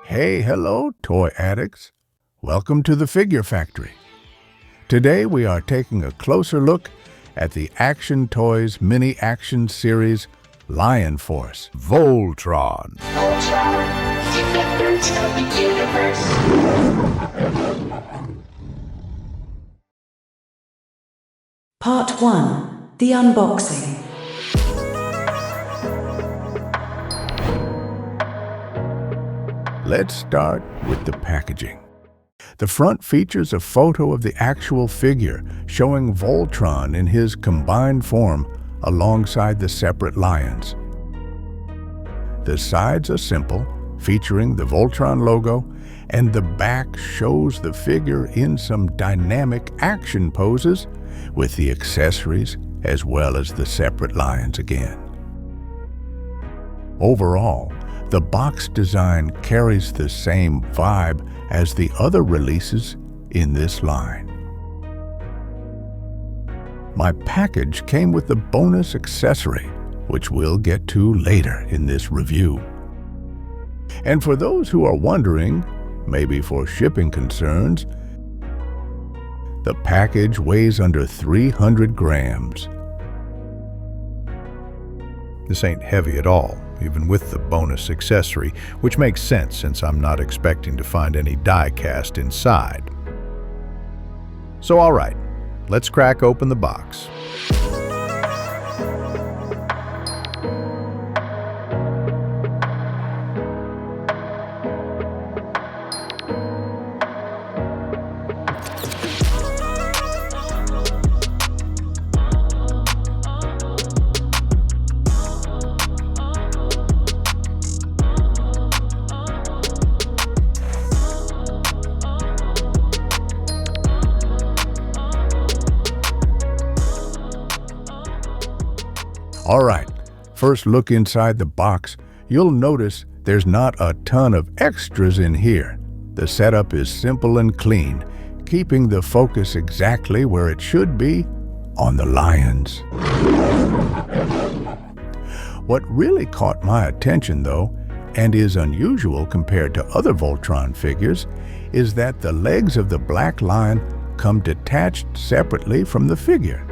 Hello, toy addicts. Welcome to the Figure Factory. Today we are taking a closer look at the Action Toys Mini Action Series Lion Force Voltron. Part 1. The Unboxing. Let's start with the packaging. The front features a photo of the actual figure showing Voltron in his combined form alongside the separate lions. The sides are simple, featuring the Voltron logo, and the back shows the figure in some dynamic action poses with the accessories as well as the separate lions again. Overall, the box design carries the same vibe as the other releases in this line. My package came with a bonus accessory, which we'll get to later in this review. And for those who are wondering, maybe for shipping concerns, the package weighs under 300 grams. This ain't heavy at all, even with the bonus accessory, which makes sense since I'm not expecting to find any die cast inside. So all right, let's crack open the box. All right, first look inside the box. You'll notice there's not a ton of extras in here. The setup is simple and clean, keeping the focus exactly where it should be, on the lions. What really caught my attention though, and is unusual compared to other Voltron figures, is that the legs of the black lion come detached separately from the figure.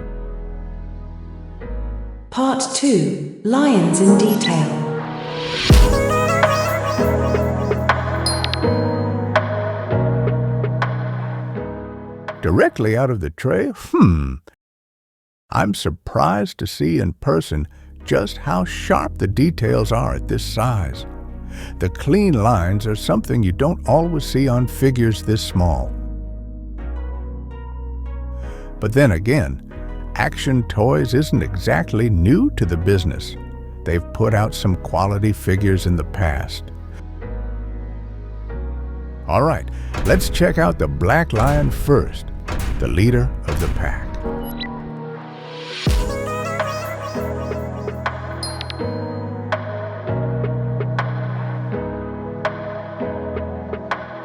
Part 2. Lions in Detail. Directly out of the tray? I'm surprised to see in person just how sharp the details are at this size. The clean lines are something you don't always see on figures this small. But then again, Action Toys isn't exactly new to the business. They've put out some quality figures in the past. All right, let's check out the Black Lion first, the leader of the pack.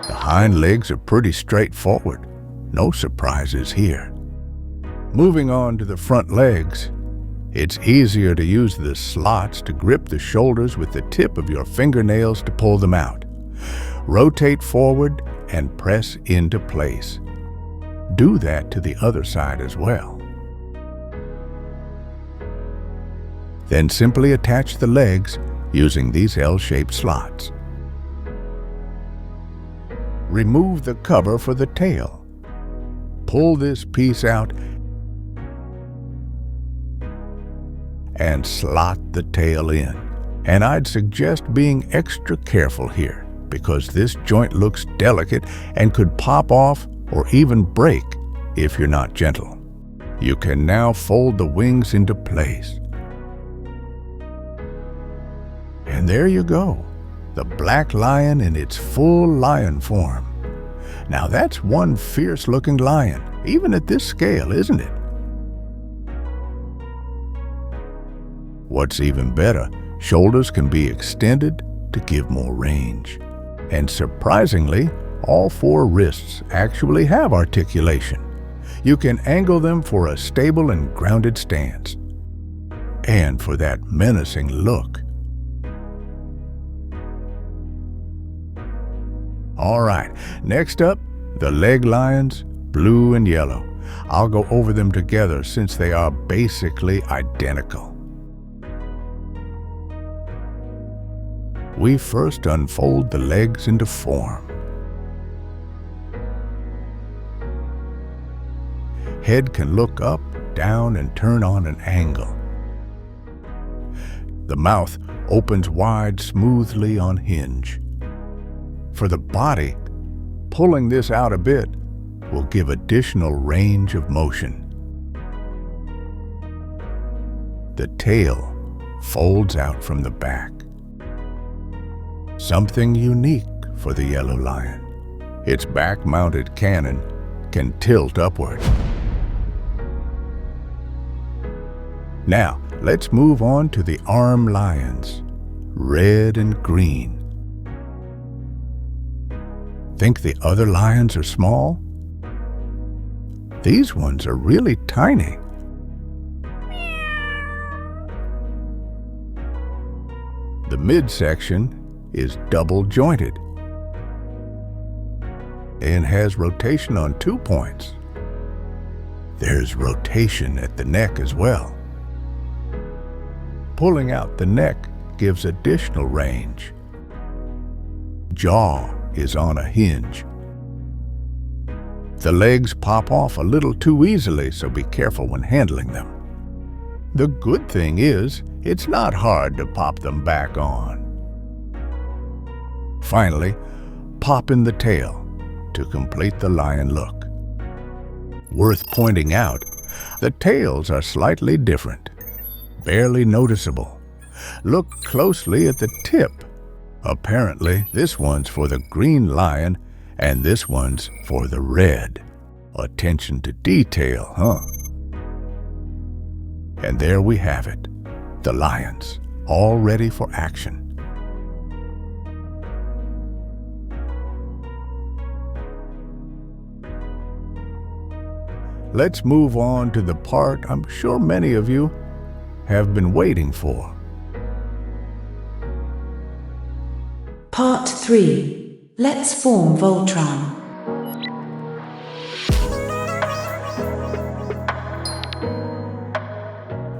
The hind legs are pretty straightforward. No surprises here. Moving on to the front legs, it's easier to use the slots to grip the shoulders with the tip of your fingernails to pull them out. Rotate forward and press into place. Do that to the other side as well. Then simply attach the legs using these L-shaped slots. Remove the cover for the tail. Pull this piece out and slot the tail in. And I'd suggest being extra careful here because this joint looks delicate and could pop off or even break if you're not gentle. You can now fold the wings into place. And there you go, the black lion in its full lion form. Now that's one fierce-looking lion, even at this scale, isn't it? What's even better, shoulders can be extended to give more range. And surprisingly, all four wrists actually have articulation. You can angle them for a stable and grounded stance. And for that menacing look. All right, next up, the leg lions, blue and yellow. I'll go over them together since they are basically identical. We first unfold the legs into form. Head can look up, down, and turn on an angle. The mouth opens wide smoothly on hinge. For the body, pulling this out a bit will give additional range of motion. The tail folds out from the back. Something unique for the yellow lion. Its back-mounted cannon can tilt upward. Now, let's move on to the arm lions, red and green. Think the other lions are small? These ones are really tiny. The midsection is double jointed and has rotation on 2 points. There's rotation at the neck as well. Pulling out the neck gives additional range. Jaw is on a hinge. The legs pop off a little too easily, so be careful when handling them. The good thing is, it's not hard to pop them back on. Finally, pop in the tail to complete the lion look. Worth pointing out, the tails are slightly different, barely noticeable. Look closely at the tip. Apparently, this one's for the green lion and this one's for the red. Attention to detail, huh? And there we have it, the lions, all ready for action. Let's move on to the part I'm sure many of you have been waiting for. Part 3. Let's form Voltron.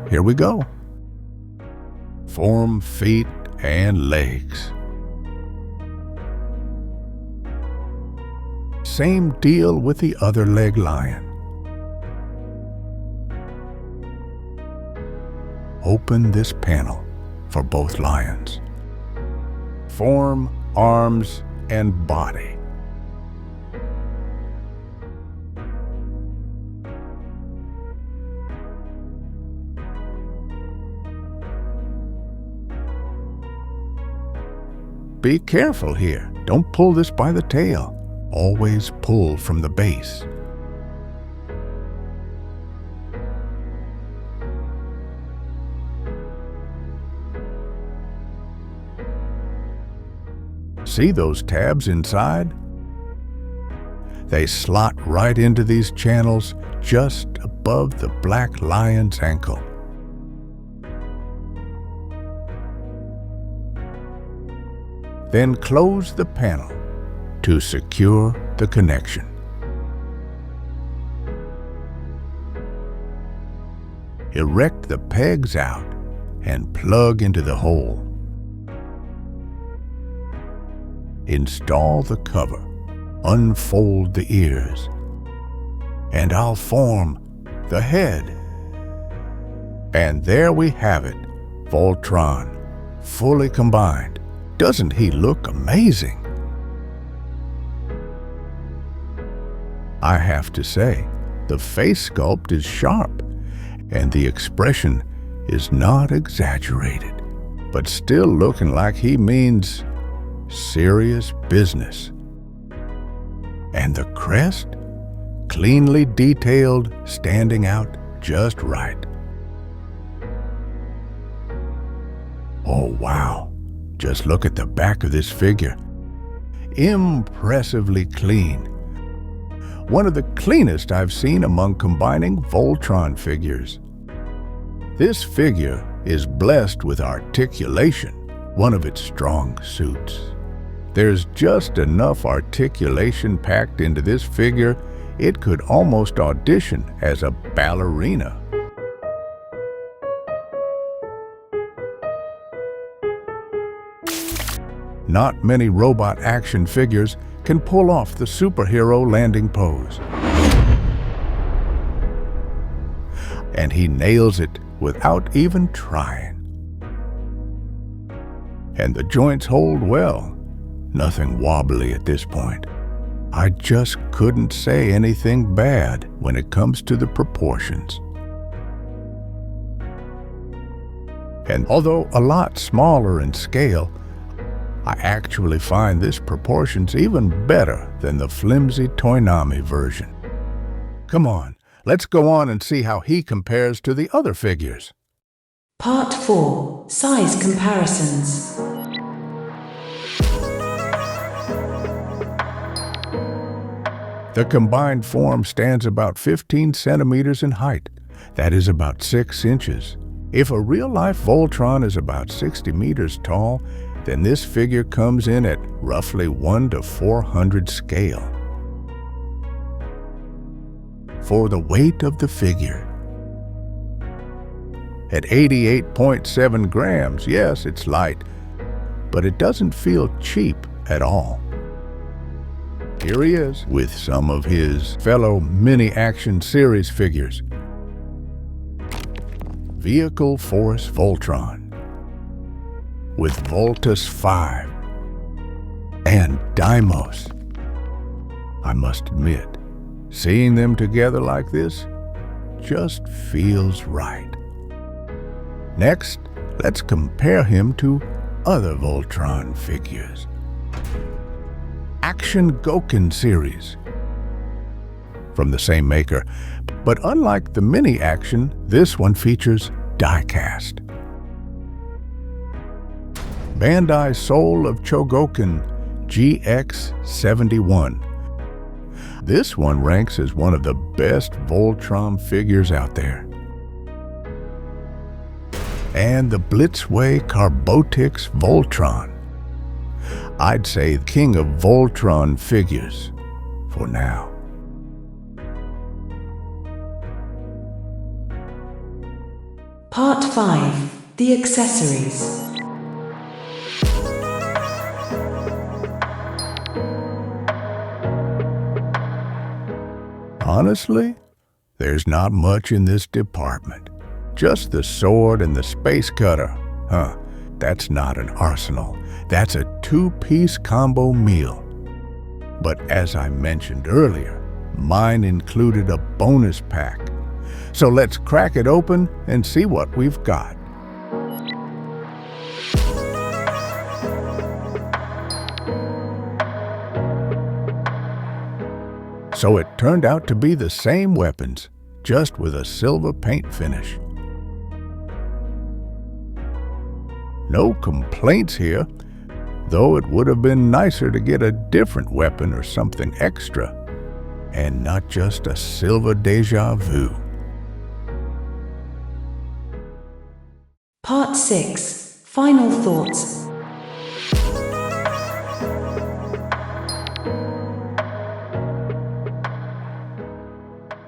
Here we go. Form feet and legs. Same deal with the other leg lion. Open this panel for both lions. Form, arms, and body. Be careful here. Don't pull this by the tail. Always pull from the base. See those tabs inside? They slot right into these channels just above the black lion's ankle. Then close the panel to secure the connection. Erect the pegs out and plug into the hole. Install the cover, unfold the ears, and I'll form the head. And there we have it, Voltron, fully combined. Doesn't he look amazing? I have to say, the face sculpt is sharp, and the expression is not exaggerated, but still looking like he means serious business. And the crest, cleanly detailed, standing out just right. Oh wow, just look at the back of this figure. Impressively clean. One of the cleanest I've seen among combining Voltron figures. This figure is blessed with articulation, one of its strong suits. There's just enough articulation packed into this figure, it could almost audition as a ballerina. Not many robot action figures can pull off the superhero landing pose. And he nails it without even trying. And the joints hold well. Nothing wobbly at this point. I just couldn't say anything bad when it comes to the proportions. And although a lot smaller in scale, I actually find this proportions even better than the flimsy Toynami version. Come on, let's go on and see how he compares to the other figures. Part 4. Size Comparisons. The combined form stands about 15 centimeters in height. That is about 6 inches. If a real-life Voltron is about 60 meters tall, then this figure comes in at roughly 1 to 400 scale. For the weight of the figure, at 88.7 grams, yes, it's light, but it doesn't feel cheap at all. Here he is with some of his fellow Mini Action Series figures. Vehicle Force Voltron with Voltus 5 and Deimos. I must admit, seeing them together like this just feels right. Next, let's compare him to other Voltron figures. Action Goken series. From the same maker, but unlike the Mini Action, this one features die-cast. Bandai Soul of Chogoken GX71. This one ranks as one of the best Voltron figures out there. And the Blitzway Carbotix Voltron. I'd say king of Voltron figures for now. Part 5. The Accessories. Honestly, there's not much in this department. Just the sword and the space cutter. That's not an arsenal. That's a two-piece combo meal. But as I mentioned earlier, mine included a bonus pack. So let's crack it open and see what we've got. So it turned out to be the same weapons, just with a silver paint finish. No complaints here, though it would have been nicer to get a different weapon or something extra, and not just a silver deja vu. Part 6. Final Thoughts.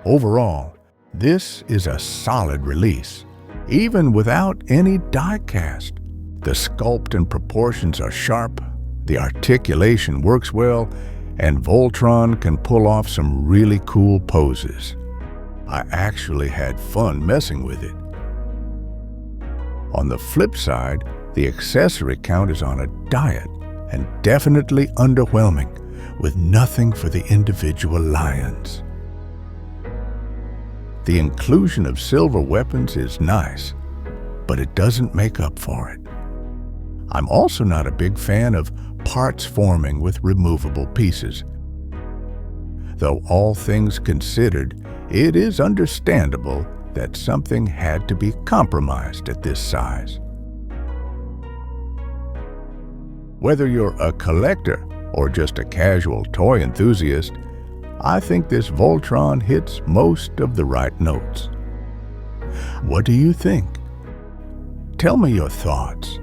Overall, this is a solid release, even without any die-cast. The sculpt and proportions are sharp, the articulation works well, and Voltron can pull off some really cool poses. I actually had fun messing with it. On the flip side, the accessory count is on a diet and definitely underwhelming, with nothing for the individual lions. The inclusion of silver weapons is nice, but it doesn't make up for it. I'm also not a big fan of parts forming with removable pieces. Though all things considered, it is understandable that something had to be compromised at this size. Whether you're a collector or just a casual toy enthusiast, I think this Voltron hits most of the right notes. What do you think? Tell me your thoughts.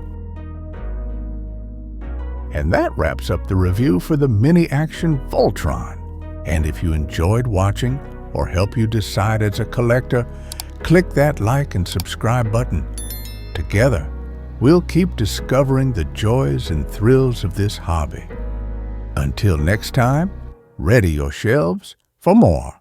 And that wraps up the review for the mini-action Voltron. And if you enjoyed watching or help you decide as a collector, click that like and subscribe button. Together, we'll keep discovering the joys and thrills of this hobby. Until next time, ready your shelves for more.